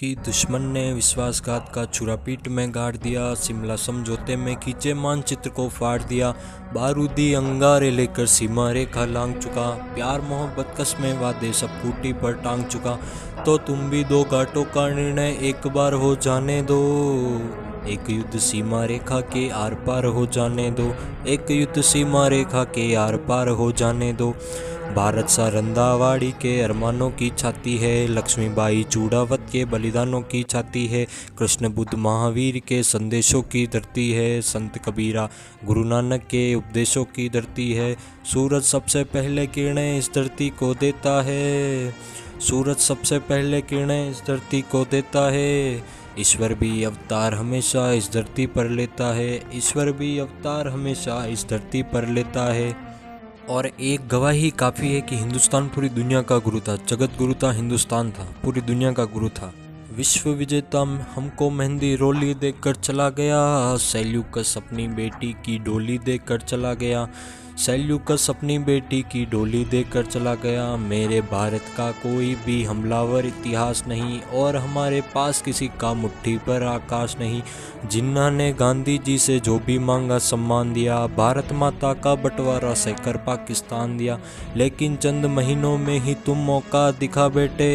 कि दुश्मन ने विश्वासघात का छुरा पीठ में गाड़ दिया। शिमला समझौते में खींचे मानचित्र को फाड़ दिया। बारूदी अंगारे लेकर सीमा रेखा लांघ चुका। प्यार मोहब्बत कस्में वादे सब खूंटी पर टांग चुका। तो तुम भी दो घाटों का निर्णय एक बार हो जाने दो। एक युद्ध सीमा रेखा के आर पार हो जाने दो। एक युद्ध सीमा रेखा के आर पार हो जाने दो। भारत सा रंधावाड़ी के अरमानों की छाती है। लक्ष्मीबाई चूड़ावत के बलिदानों की छाती है। कृष्ण बुद्ध महावीर के संदेशों की धरती है। संत कबीरा गुरु नानक के उपदेशों की धरती है। सूरज सबसे पहले किरणें इस धरती को देता है। सूरज सबसे पहले किरणें इस धरती को देता है। ईश्वर भी अवतार हमेशा इस धरती पर लेता है। ईश्वर भी अवतार हमेशा इस धरती पर लेता है। और एक गवाही काफ़ी है कि हिंदुस्तान पूरी दुनिया का गुरु था। जगत गुरु था, हिंदुस्तान था, पूरी दुनिया का गुरु था। विश्व विजेता हमको मेहंदी रोली देकर चला गया। सेल्यूकस अपनी बेटी की डोली देकर चला गया। सेल्यूकस अपनी बेटी की डोली देकर चला गया। मेरे भारत का कोई भी हमलावर इतिहास नहीं और हमारे पास किसी का मुट्ठी पर आकाश नहीं। जिन्ना ने गांधी जी से जो भी मांगा सम्मान दिया। भारत माता का बंटवारा सहकर पाकिस्तान दिया। लेकिन चंद महीनों में ही तुम मौका दिखा बेटे।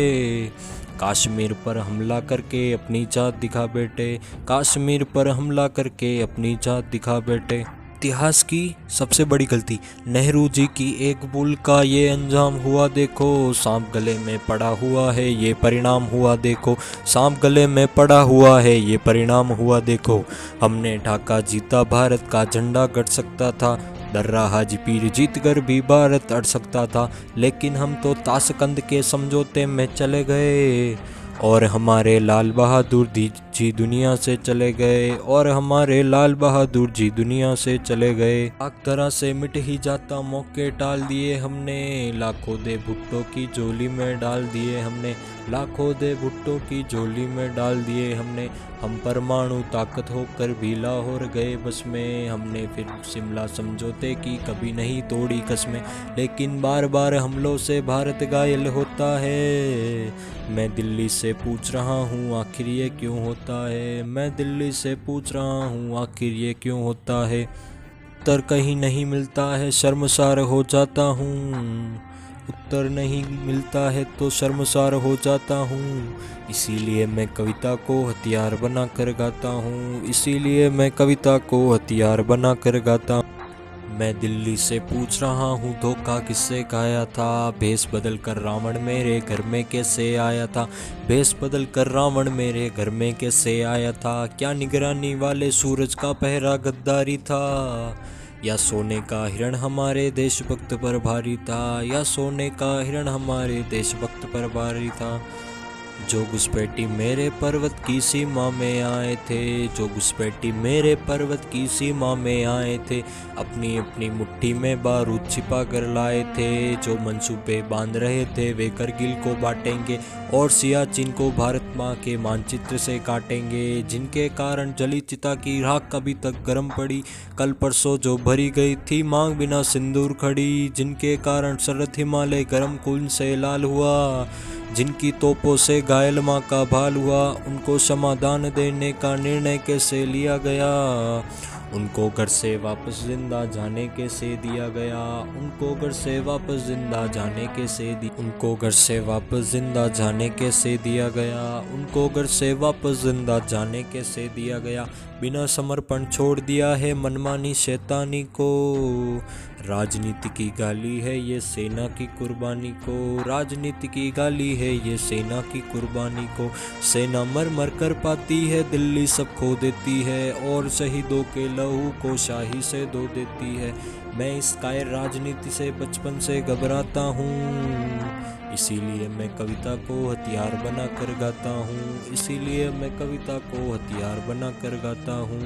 कश्मीर पर हमला करके अपनी जात दिखा बेटे। कश्मीर पर हमला करके अपनी जात दिखा बेटे। इतिहास की सबसे बड़ी गलती नेहरू जी की एक भूल का ये अंजाम हुआ देखो। सांप गले में पड़ा हुआ है ये परिणाम हुआ देखो। सांप गले में पड़ा हुआ है ये परिणाम हुआ देखो। हमने ढाका जीता भारत का झंडा गड़ सकता था। दर्रा हाजी पीर जीत कर भी भारत अड़ सकता था। लेकिन हम तो ताशकंद के समझौते में चले गए और हमारे लाल बहादुर जी दुनिया से चले गए। और हमारे लाल बहादुर जी दुनिया से चले गए। आग तरह से मिट ही जाता मौके टाल दिए हमने। लाखों दे भुट्टो की झोली में डाल दिए हमने। लाखों दे भुट्टो की झोली में डाल दिए हमने। हम परमाणु ताकत होकर भी लाहौर गए बस में। हमने फिर शिमला समझौते की कभी नहीं तोड़ी कस्में। लेकिन बार बार हमलों से भारत घायल होता है। मैं दिल्ली से पूछ रहा हूँ आखिर ये क्यों होता है। मैं दिल्ली से पूछ रहा हूँ आखिर ये क्यों होता है। उत्तर कहीं नहीं मिलता है शर्मसार हो जाता हूँ। उत्तर नहीं मिलता है तो शर्मसार हो जाता हूँ। इसीलिए मैं कविता को हथियार बना कर गाता हूँ। इसीलिए मैं कविता को हथियार बना कर गाता हूँ। मैं दिल्ली से पूछ रहा हूँ धोखा किससे खाया था। भेष बदल कर रावण मेरे घर में कैसे आया था। भेष बदल कर रावण मेरे घर में कैसे आया था। क्या निगरानी वाले सूरज का पहरा गद्दारी था। या सोने का हिरण हमारे देशभक्त पर भारी था। या सोने का हिरण हमारे देशभक्त पर भारी था। जो घुसपैठी मेरे पर्वत की सीमा में आए थे। जो घुसपैठी मेरे पर्वत की सीमा में आए थे। अपनी अपनी मुट्ठी में बारूद छिपा कर लाए थे। जो मंसूबे बांध रहे थे वे करगिल को बांटेंगे और सियाचिन को भारत माँ के मानचित्र से काटेंगे। जिनके कारण जली चिता की राख अभी तक गर्म पड़ी। कल परसों जो भरी गई थी मांग बिना सिंदूर खड़ी। जिनके कारण शरद हिमालय गर्म खून से लाल हुआ। जिनकी तोपों से घायल माँ का भाल हुआ। उनको समाधान देने का निर्णय कैसे लिया गया। उनको घर से वापस जिंदा जाने कैसे दिया गया। उनको घर से वापस जिंदा जाने कैसे उनको घर से वापस जिंदा जाने कैसे दिया गया। उनको घर से वापस जिंदा जाने कैसे दिया गया। बिना समर्पण छोड़ दिया है मनमानी शैतानी को। राजनीति की गाली है ये सेना की कुर्बानी को। राजनीति की गाली है ये सेना की कुर्बानी को। सेना मर मर कर पाती है दिल्ली सब खो देती है। और शहीदों के लहू को शाही से धो देती है। मैं इस कायर राजनीति से बचपन से घबराता हूँ। इसीलिए मैं कविता को हथियार बना कर गाता हूँ। इसीलिए मैं कविता को हथियार बना कर गाता हूँ।